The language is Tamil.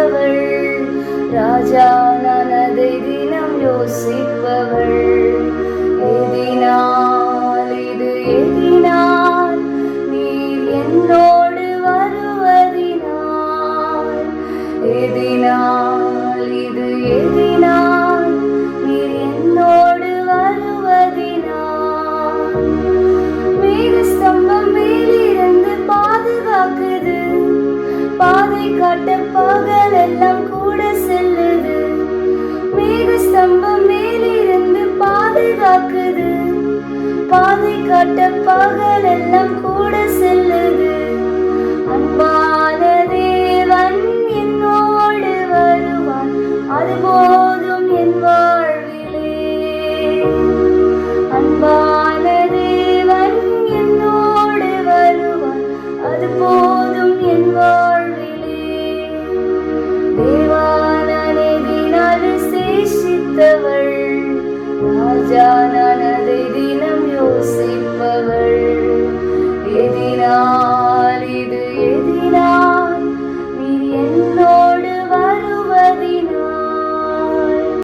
யோசிப்பவள், ராஜா நான் அதை தினம் யோசிப்பவள். எதினால் இது எதினால் நீர் என்னோடு வருவதினால், எதினால் இது எதினால் நீர் என்னோடு வருவதினால். மேகஸ்தம்பம் மேலிருந்து பாதுகாக்குது, பாதை காட்ட பகல் எல்லாம் கூட செல்லுது. மேகஸ்தம்பம் மேலிருந்து பாதுகாக்குது, பாதை காட்ட பகல் எல்லாம் கூட செல்லுது. அன்பான தேவன் என்னோடு வருவான், அது போதும் என் வாழ்விலே. அன்பான தேவன் என்னோடு வருவான், அது போதும் என் வாழ்விலே.